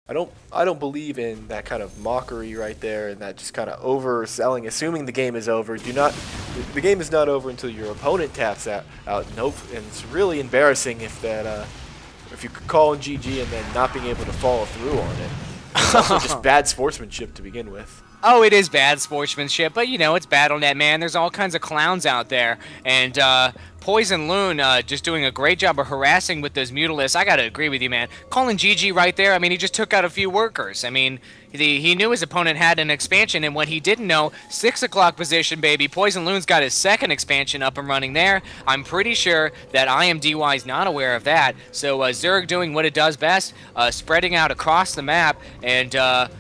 I don't believe in that kind of mockery right there and that just kind of overselling, assuming the game is over. The game is not over until your opponent taps out. Nope, and it's really embarrassing if you could call in GG and then not being able to follow through on it. It's also just bad sportsmanship to begin with. Oh, it is bad sportsmanship, but you know, it's BattleNet, man. There's all kinds of clowns out there. And Poison Loon just doing a great job of harassing with those Mutalisks. I gotta agree with you, man. Calling GG right there, I mean, he just took out a few workers. I mean, he knew his opponent had an expansion, and what he didn't know, 6 o'clock position, baby. Poison Loon's got his second expansion up and running there. I'm pretty sure that IamDY is not aware of that. So Zerg doing what it does best, spreading out across the map and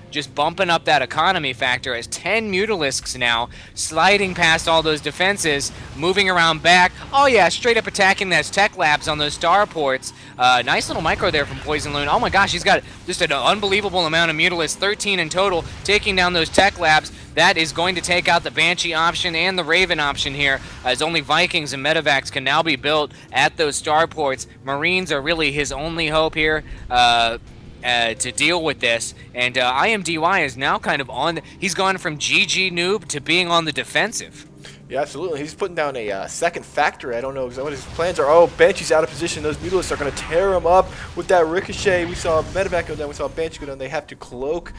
just bumping up that economy factor as 10 Mutalisks now, sliding past all those defenses, moving around back. Oh yeah, straight up attacking those tech labs on those starports. Nice little micro there from Poison Loon. Oh my gosh, he's got just an unbelievable amount of Mutalisks, 13 in total, taking down those tech labs. That is going to take out the Banshee option and the Raven option here, as only Vikings and Medivacs can now be built at those starports. Marines are really his only hope here to deal with this, and IamDY is now kind of on. He's gone from GG noob to being on the defensive. Yeah, absolutely. He's putting down a second factory. I don't know exactly what his plans are. Oh, Banshee's out of position. Those Mutalisks are going to tear him up with that ricochet. We saw Medivac go down. We saw Banshee go down. They have to cloak.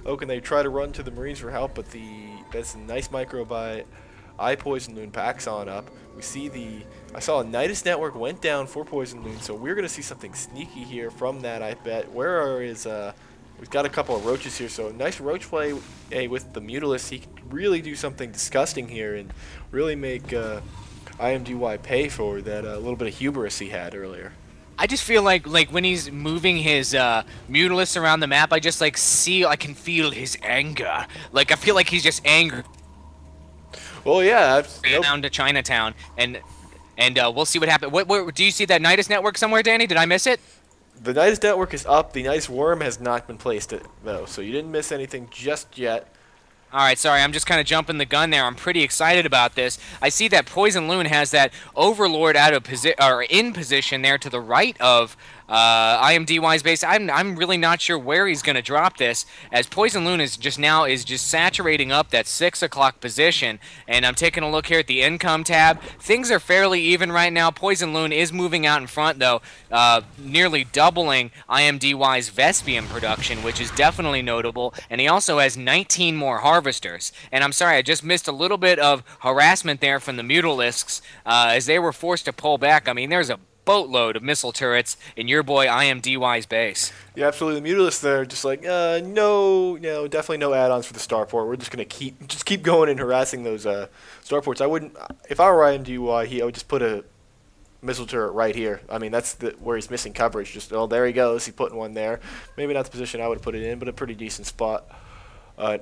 Oh, can they try to run to the Marines for help? But that's a nice micro by Poison Loon. Packs on up. We see I saw a Nydus network went down for Poison Loon, so we're going to see something sneaky here from that, I bet. We've got a couple of roaches here, so nice roach play with the Mutalisks. He can really do something disgusting here and really make IamDY pay for that little bit of hubris he had earlier. I just feel like when he's moving his Mutalisks around the map, I can feel his anger. Like, I feel like he's just angry. Well, yeah. Down to Chinatown, and we'll see what happens. What do you see that Nydus network somewhere, Danny? Did I miss it? The Nydus network is up. The Nydus worm has not been placed, though, so you didn't miss anything just yet. All right, sorry, I'm just kind of jumping the gun there. I'm pretty excited about this. I see that Poison Loon has that Overlord in position there to the right of IamDY's base. I'm really not sure where he's going to drop this, as Poison Loon is just saturating up that 6 o'clock position. And I'm taking a look here at the income tab. Things are fairly even right now. Poison Loon is moving out in front, though, nearly doubling IamDY's Vespian production, which is definitely notable. And he also has 19 more harvesters. And I'm sorry, I just missed a little bit of harassment there from the Mutalisks as they were forced to pull back. I mean, there's a boatload of missile turrets in your boy IamDY's base. Yeah, absolutely. The Mutalisks there just like, no, definitely no add-ons for the starport. We're just gonna keep going and harassing those starports. I wouldn't, if I were IamDY, I would just put a missile turret right here. I mean, that's where he's missing coverage. Just, oh, there he goes. He's putting one there. Maybe not the position I would have put it in, but a pretty decent spot.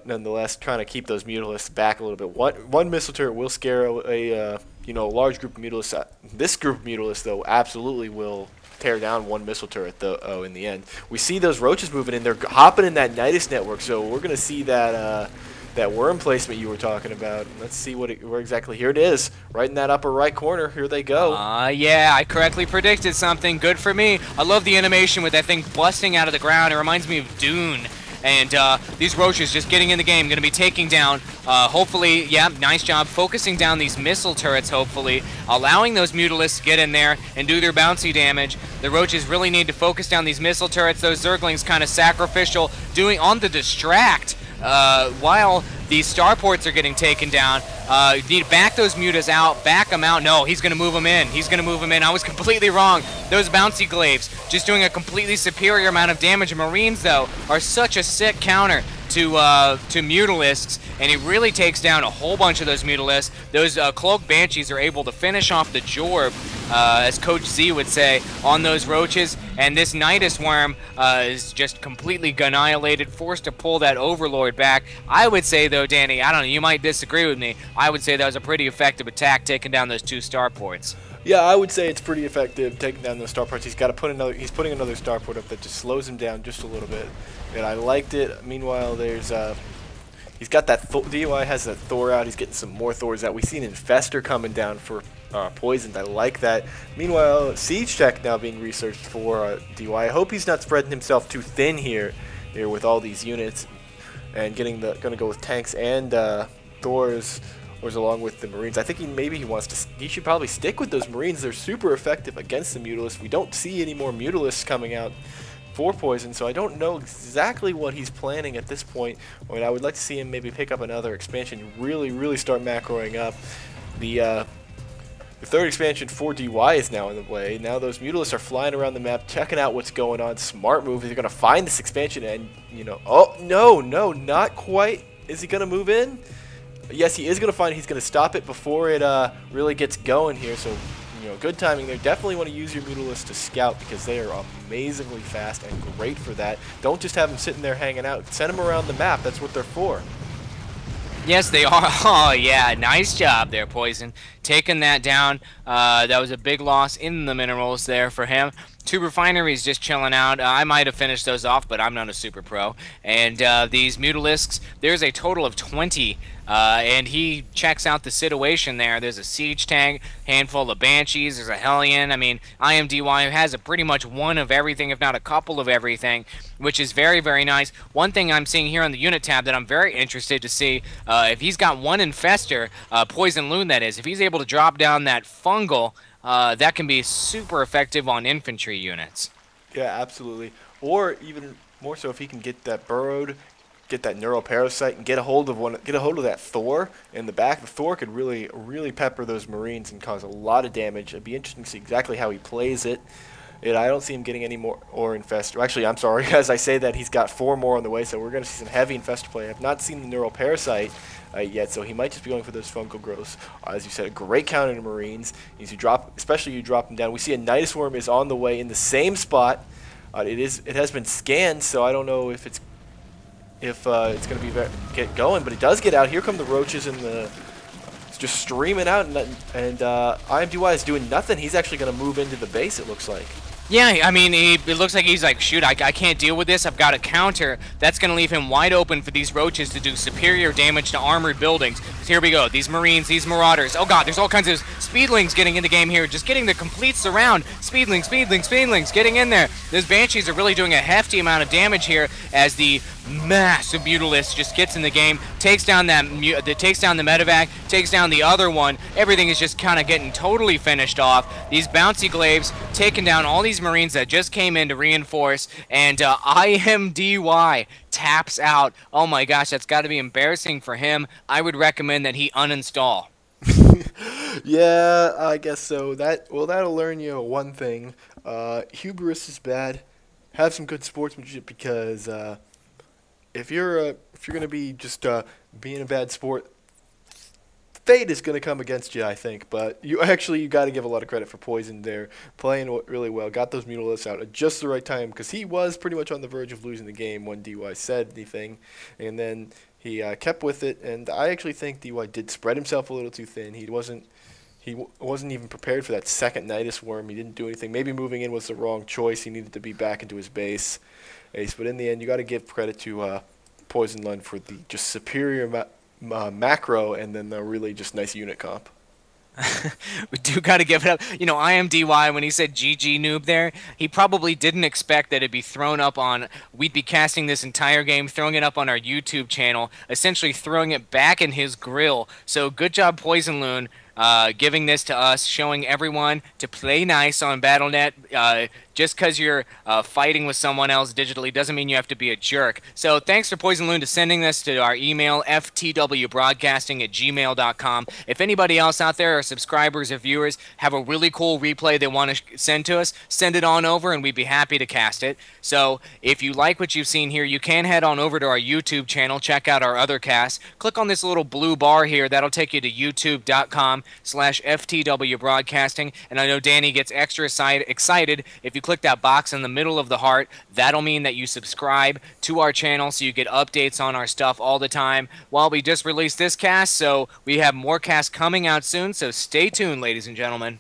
Nonetheless, trying to keep those Mutalisks back a little bit. One missile turret will scare a large group of Mutalisks. This group of Mutalisks, though, absolutely will tear down one missile turret, though. Oh, in the end, we see those roaches moving in. They're hopping in that Nydus network, so we're gonna see that worm placement you were talking about. Let's see where exactly. Here it is, right in that upper right corner. Here they go. Yeah, I correctly predicted something. Good for me. I love the animation with that thing busting out of the ground. It reminds me of Dune. And these roaches just getting in the game, going to be taking down, hopefully, yeah, nice job, focusing down these missile turrets, hopefully, allowing those Mutalisks to get in there and do their bouncy damage. The roaches really need to focus down these missile turrets. Those Zerglings kind of sacrificial, doing on the distract, while these starports are getting taken down. You need to back those Mutas out, back them out. No, he's going to move them in. He's going to move them in. I was completely wrong. Those bouncy glaives just doing a completely superior amount of damage. Marines, though, are such a sick counter to Mutalisks, and he really takes down a whole bunch of those Mutalisks. Those Cloaked Banshees are able to finish off the Jorb, as Coach Z would say, on those roaches, and this Nydus worm is just completely annihilated, forced to pull that Overlord back. I would say, though, Danny, I don't know, you might disagree with me, I would say that was a pretty effective attack, taking down those 2 starports. Yeah, I would say it's pretty effective taking down those starports. He's putting another starport up that just slows him down just a little bit. And I liked it. Meanwhile, he's got that DUI has that Thor out. He's getting some more Thors out. We've seen Infestor coming down for Poisoned. I like that. Meanwhile, Siege Tech now being researched for DUI. I hope he's not spreading himself too thin here here with all these units, and going to go with tanks and Thors along with the Marines. I think he should probably stick with those Marines. They're super effective against the Mutalisks. We don't see any more Mutalisks coming out for Poison, so I don't know exactly what he's planning at this point. I mean, I would like to see him maybe pick up another expansion, really start macroing up. The third expansion for DY is now in the way. Now those Mutalisks are flying around the map, checking out what's going on. Smart move. They're going to find this expansion and, oh, no, not quite. Is he going to move in? Yes, he is going to find it. He's going to stop it before it really gets going here, so good timing there. Definitely want to use your Mutalisks to scout because they are amazingly fast and great for that. Don't just have them sitting there hanging out. Send them around the map. That's what they're for. Yes, they are. Oh, yeah. Nice job there, Poison. Taking that down. That was a big loss in the minerals there for him. 2 refineries just chilling out. I might have finished those off, but I'm not a super pro. And these Mutalisks, there's a total of 20. And he checks out the situation there. There's a siege tank, handful of banshees, there's a Hellion. I mean, IamDY has a pretty much one of everything, if not a couple of everything, which is very nice. One thing I'm seeing here on the unit tab that I'm very interested to see, if he's got one infester, Poison Loon that is, if he's able to drop down that fungal, that can be super effective on infantry units. Yeah, absolutely. Or even more so if he can get that burrowed, get that neuroparasite, and get a hold of that Thor in the back. The Thor could really pepper those Marines and cause a lot of damage. It'd be interesting to see exactly how he plays it. I don't see him getting any more or infester. Actually, I'm sorry, as I say that, he's got 4 more on the way, so we're going to see some heavy infester play. I've not seen the neuroparasite yet, so he might just be going for those fungal growths. As you said, a great counter to Marines. Especially you drop them down. We see a Nydus worm is on the way in the same spot. It has been scanned, so I don't know if it's going to get going, but it does get out. Here come the roaches and it's just streaming out, and IamDY is doing nothing. He's actually going to move into the base, it looks like. Yeah, I mean, it looks like he's like, shoot, I can't deal with this. I've got a counter. That's going to leave him wide open for these roaches to do superior damage to armored buildings. So here we go. These Marines, these Marauders. Oh, God, there's all kinds of Speedlings getting in the game here. Just getting the complete surround. Speedlings getting in there. Those Banshees are really doing a hefty amount of damage here as the massive Mutalist just gets in the game, takes down the medevac, takes down the other one. Everything is just kind of getting totally finished off. These bouncy glaives taking down all these Marines that just came in to reinforce, and IamDY taps out. Oh my gosh, that's got to be embarrassing for him. I would recommend that he uninstall. Yeah, I guess so. That'll learn you one thing. Hubris is bad. Have some good sportsmanship, because if you're going to be just being a bad sport, fate is going to come against you, I think. But you got to give a lot of credit for Poison there, playing really well. Got those Mutalisks out at just the right time, because he was pretty much on the verge of losing the game when DY said anything, and then he kept with it. And I actually think DY did spread himself a little too thin. He wasn't even prepared for that second Nydus worm. He didn't do anything. Maybe moving in was the wrong choice. He needed to be back into his base. But in the end, you got to give credit to Poison Lund for the just superior macro, and then the really just nice unit comp. We do got to give it up. IamDY, when he said GG noob there, he probably didn't expect that it'd be thrown up on, we'd be casting this entire game, throwing it up on our YouTube channel, essentially throwing it back in his grill. So good job, Poison Loon, giving this to us, showing everyone to play nice on Battle.net. Just because you're fighting with someone else digitally doesn't mean you have to be a jerk. So thanks for Poison Loon to sending this to our email, FTWBroadcasting@gmail.com. If anybody else out there, or subscribers or viewers, have a really cool replay they want to send to us, send it on over and we'd be happy to cast it. So if you like what you've seen here, you can head on over to our YouTube channel, check out our other casts. Click on this little blue bar here. That'll take you to youtube.com/FTWBroadcasting. And I know Danny gets extra excited if you click that box in the middle of the heart. That'll mean that you subscribe to our channel so you get updates on our stuff all the time. Well, we just released this cast, so we have more casts coming out soon, so stay tuned, ladies and gentlemen.